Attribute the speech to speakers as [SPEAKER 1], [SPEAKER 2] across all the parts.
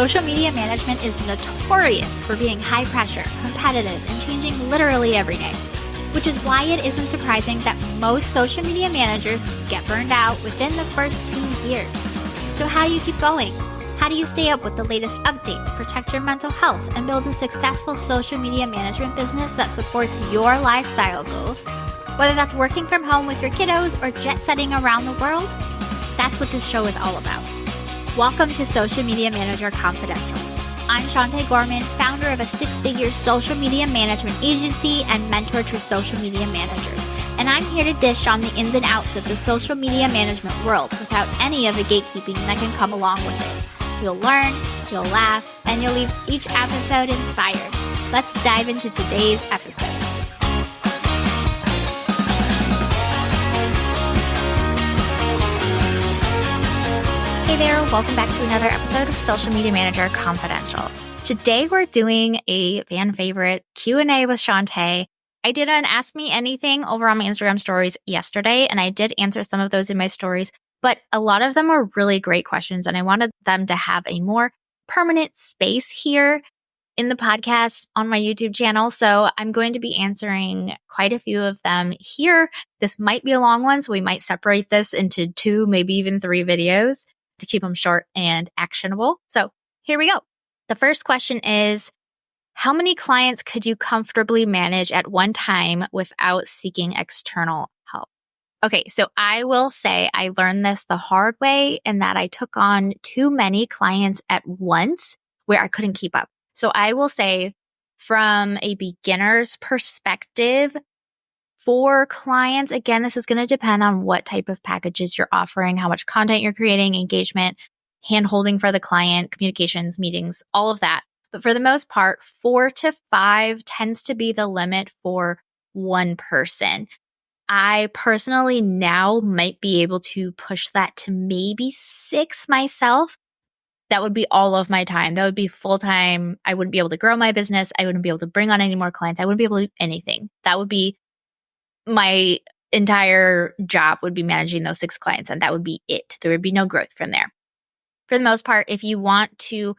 [SPEAKER 1] Social media management is notorious for being high pressure, competitive, and changing literally every day, which is why it isn't surprising that most social media managers get burned out within the first 2 years. So how do you keep going? How do you stay up with the latest updates, protect your mental health, and build a successful social media management business that supports your lifestyle goals? Whether that's working from home with your kiddos or jet setting around the world, that's what this show is all about. Welcome to Social Media Manager Confidential. I'm Shanté Gorman, founder of a 6-figure social media management agency and mentor to social media managers. And I'm here to dish on the ins and outs of the social media management world without any of the gatekeeping that can come along with it. You'll learn, you'll laugh, and you'll leave each episode inspired. Let's dive into today's episode. Hey there, welcome back to another episode of Social Media Manager Confidential. Today we're doing a fan favorite Q&A with Shanté. I did an Ask Me Anything over on my Instagram stories yesterday, and I did answer some of those in my stories, but a lot of them were really great questions, and I wanted them to have a more permanent space here in the podcast on my YouTube channel. So I'm going to be answering quite a few of them here. This might be a long one, so we might separate this into 2, maybe even 3 videos to keep them short and actionable. So here we go. The first question is, how many clients could you comfortably manage at one time without seeking external help? Okay, so I will say I learned this the hard way in that I took on too many clients at once where I couldn't keep up. So I will say from a beginner's perspective, for clients, again, this is going to depend on what type of packages you're offering, how much content you're creating, engagement, hand-holding for the client, communications, meetings, all of that. But for the most part, 4 to 5 tends to be the limit for one person. I personally now might be able to push that to maybe 6 myself. That would be all of my time. That would be full-time. I wouldn't be able to grow my business. I wouldn't be able to bring on any more clients. I wouldn't be able to do anything. That would be my entire job would be managing those 6 clients, and that would be it. There would be no growth from there. For the most part, if you want to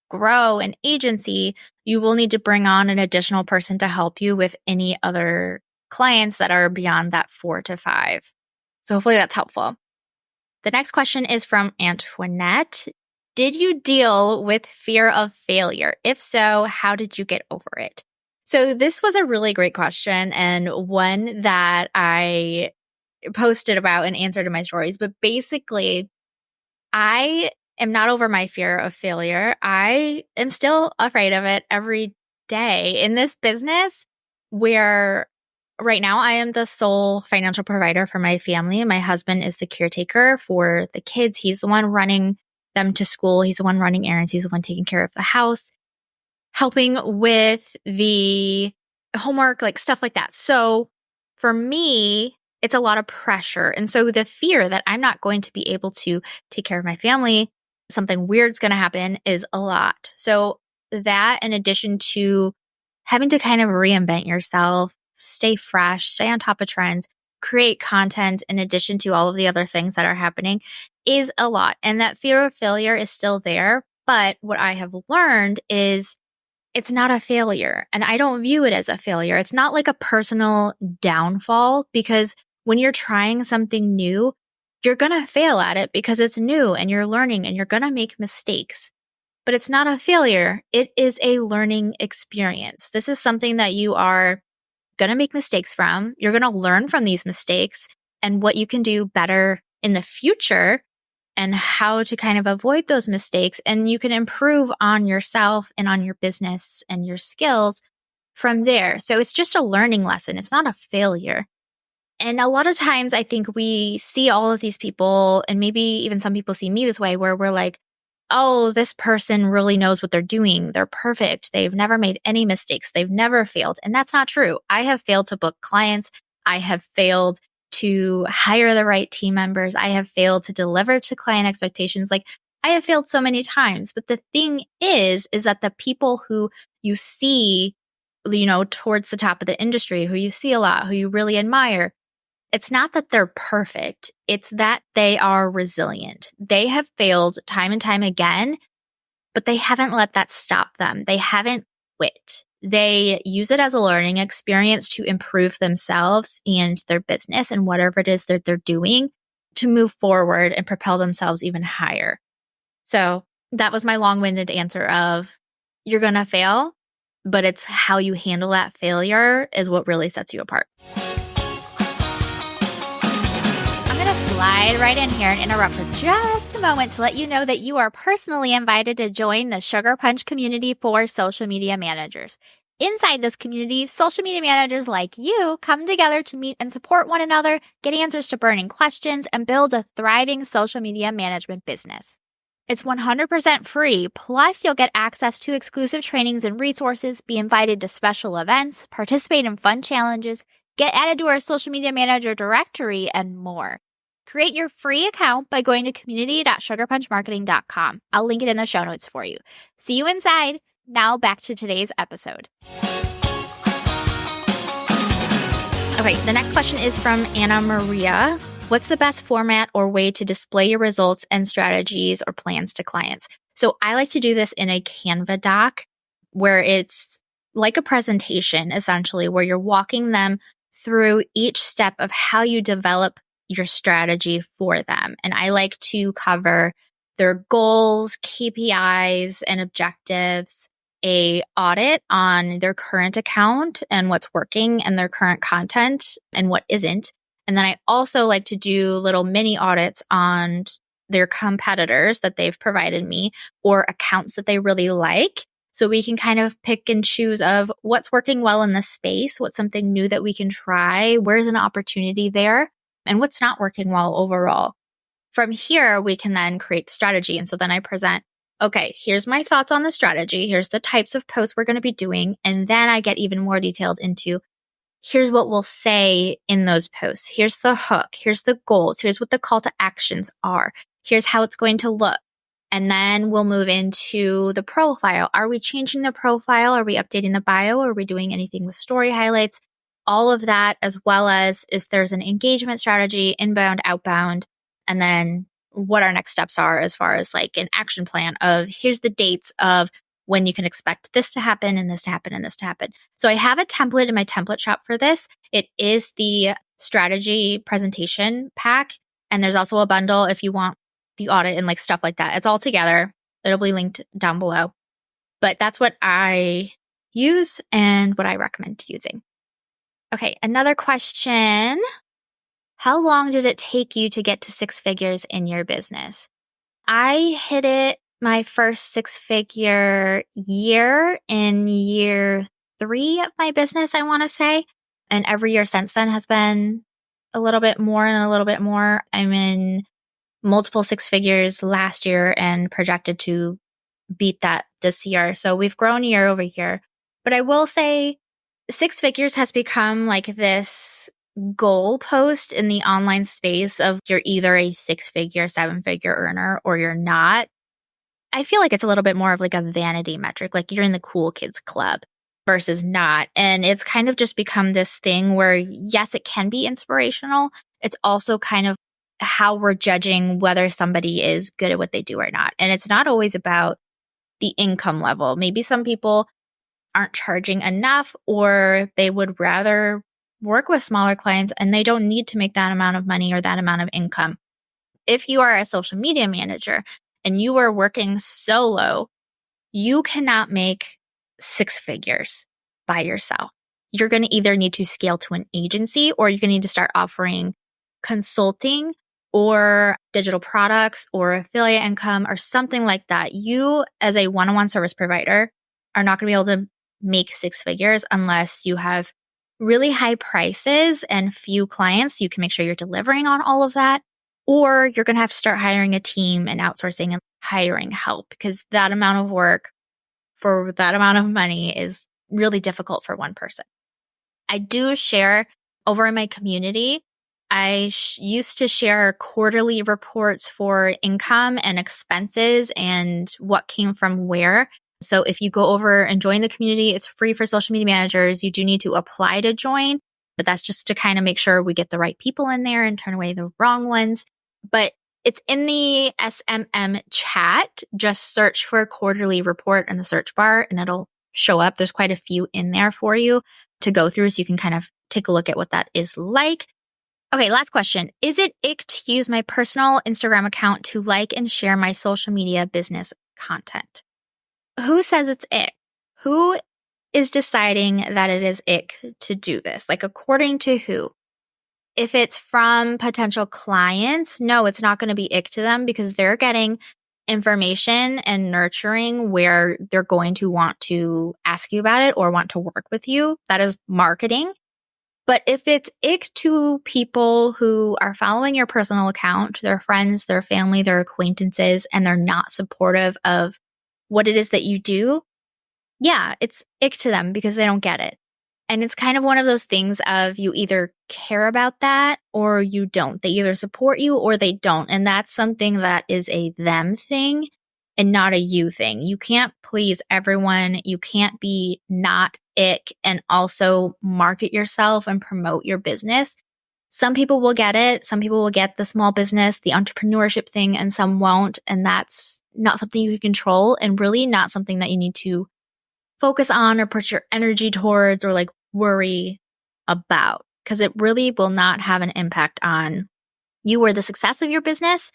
[SPEAKER 1] grow an agency, you will need to bring on an additional person to help you with any other clients that are beyond that 4 to 5. So hopefully that's helpful. The next question is from Antoinette. Did you deal with fear of failure? If so, how did you get over it? So this was a really great question and one that I posted about and answered in my stories. But basically, I am not over my fear of failure. I am still afraid of it every day in this business where right now I am the sole financial provider for my family. My husband is the caretaker for the kids. He's the one running them to school. He's the one running errands. He's the one taking care of the house, helping with the homework, like stuff like that. So for me, it's a lot of pressure. And so the fear that I'm not going to be able to take care of my family, something weird's going to happen, is a lot. So that, in addition to having to kind of reinvent yourself, stay fresh, stay on top of trends, create content in addition to all of the other things that are happening, is a lot. And that fear of failure is still there. But what I have learned is it's not a failure, and I don't view it as a failure. It's not like a personal downfall, because when you're trying something new, you're going to fail at it because it's new and you're learning and you're going to make mistakes. But it's not a failure. It is a learning experience. This is something that you are going to make mistakes from. You're going to learn from these mistakes and what you can do better in the future and how to kind of avoid those mistakes. And you can improve on yourself and on your business and your skills from there. So it's just a learning lesson. It's not a failure. And a lot of times I think we see all of these people, and maybe even some people see me this way, where we're like, oh, this person really knows what they're doing. They're perfect. They've never made any mistakes. They've never failed. And that's not true. I have failed to book clients. I have failed to hire the right team members. I have failed to deliver to client expectations. Like, I have failed so many times. But the thing is that the people who you see, towards the top of the industry, who you see a lot, who you really admire, it's not that they're perfect. It's that they are resilient. They have failed time and time again, but they haven't let that stop them. They haven't quit. They use it as a learning experience to improve themselves and their business and whatever it is that they're doing to move forward and propel themselves even higher. So that was my long-winded answer of you're going to fail, but it's how you handle that failure is what really sets you apart. I'm going to slide right in here and interrupt for just a moment to let you know that you are personally invited to join the Sugar Punch community for social media managers. Inside this community, social media managers like you come together to meet and support one another, get answers to burning questions, and build a thriving social media management business. It's 100% free, plus you'll get access to exclusive trainings and resources, be invited to special events, participate in fun challenges, get added to our social media manager directory, and more. Create your free account by going to community.sugarpunchmarketing.com. I'll link it in the show notes for you. See you inside. Now back to today's episode. Okay, the next question is from Anna Maria. What's the best format or way to display your results and strategies or plans to clients? So I like to do this in a Canva doc where it's like a presentation, essentially, where you're walking them through each step of how you develop your strategy for them. And I like to cover their goals, KPIs, and objectives, a audit on their current account and what's working and their current content and what isn't. And then I also like to do little mini audits on their competitors that they've provided me or accounts that they really like. So we can kind of pick and choose of what's working well in this space, what's something new that we can try, where's an opportunity there, and what's not working well overall. From here, we can then create strategy. And so then I present, okay, here's my thoughts on the strategy. Here's the types of posts we're going to be doing. And then I get even more detailed into here's what we'll say in those posts. Here's the hook. Here's the goals. Here's what the call to actions are. Here's how it's going to look. And then we'll move into the profile. Are we changing the profile? Are we updating the bio? Are we doing anything with story highlights? All of that, as well as if there's an engagement strategy, inbound, outbound, and then what our next steps are as far as like an action plan of here's the dates of when you can expect this to happen and this to happen and this to happen. So I have a template in my template shop for this. It is the strategy presentation pack. And there's also a bundle if you want the audit and like stuff like that. It's all together. It'll be linked down below. But that's what I use and what I recommend using. Okay, another question. How long did it take you to get to 6 figures in your business? I hit it my first 6-figure year in year 3 of my business, I want to say. And every year since then has been a little bit more and a little bit more. I'm in multiple 6 figures last year and projected to beat that this year. So we've grown year over year. But I will say 6 figures has become like this goal post in the online space of you're either a 6-figure, 7-figure earner or you're not. I feel like it's a little bit more of like a vanity metric, like you're in the cool kids club versus not. And it's kind of just become this thing where, yes, it can be inspirational. It's also kind of how we're judging whether somebody is good at what they do or not. And it's not always about the income level. Maybe some people aren't charging enough or they would rather work with smaller clients and they don't need to make that amount of money or that amount of income. If you are a social media manager and you are working solo, you cannot make 6 figures by yourself. You're going to either need to scale to an agency or you're going to need to start offering consulting or digital products or affiliate income or something like that. You as a one-on-one service provider are not going to be able to make 6 figures unless you have really high prices and few clients. You can make sure you're delivering on all of that. Or you're going to have to start hiring a team and outsourcing and hiring help because that amount of work for that amount of money is really difficult for one person. I do share over in my community. I used to share quarterly reports for income and expenses and what came from where. So if you go over and join the community, it's free for social media managers. You do need to apply to join, but that's just to kind of make sure we get the right people in there and turn away the wrong ones. But It's in the SMM chat. Just search for quarterly report in the search bar and it'll show up. There's quite a few in there for you to go through so you can kind of take a look at what that is like. Okay, last question. Is it ick to use my personal Instagram account to like and share my social media business content? Who says it's ick? Who is deciding that it is ick to do this? Like, according to who? If it's from potential clients, no, it's not going to be ick to them because they're getting information and nurturing where they're going to want to ask you about it or want to work with you. That is marketing. But if it's ick to people who are following your personal account, their friends, their family, their acquaintances, and they're not supportive of what it is that you do, yeah, it's ick to them because they don't get it. And it's kind of one of those things of you either care about that or you don't. They either support you or they don't. And that's something that is a them thing and not a you thing. You can't please everyone. You can't be not ick and also market yourself and promote your business. Some people will get it. Some people will get the small business, the entrepreneurship thing, and some won't. And that's not something you can control and really not something that you need to focus on or put your energy towards or like worry about, because it really will not have an impact on you or the success of your business.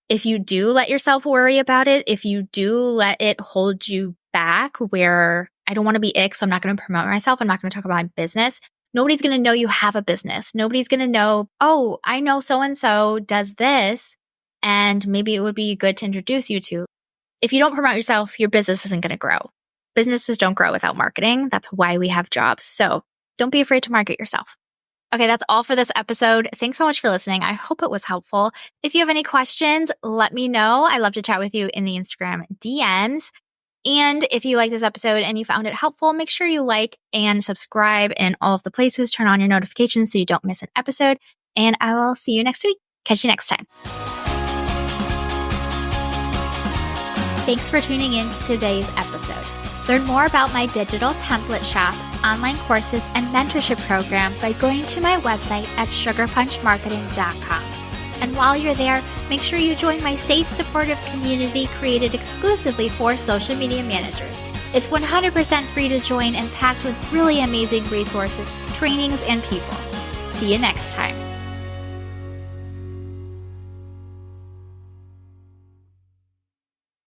[SPEAKER 1] If you do let yourself worry about it, if you do let it hold you back where I don't want to be ick, so I'm not going to promote myself, I'm not going to talk about my business, nobody's going to know you have a business. Nobody's going to know, oh, I know so-and-so does this, and maybe it would be good to introduce you to. If you don't promote yourself, your business isn't going to grow. Businesses don't grow without marketing. That's why we have jobs. So don't be afraid to market yourself. Okay, that's all for this episode. Thanks so much for listening. I hope it was helpful. If you have any questions, let me know. I love to chat with you in the Instagram DMs. And if you like this episode and you found it helpful, make sure you like and subscribe in all of the places. Turn on your notifications so you don't miss an episode. And I will see you next week. Catch you next time. Thanks for tuning in to today's episode. Learn more about my digital template shop, online courses, and mentorship program by going to my website at sugarpunchmarketing.com. And while you're there, make sure you join my safe, supportive community created exclusively for social media managers. It's 100% free to join and packed with really amazing resources, trainings, and people. See you next time.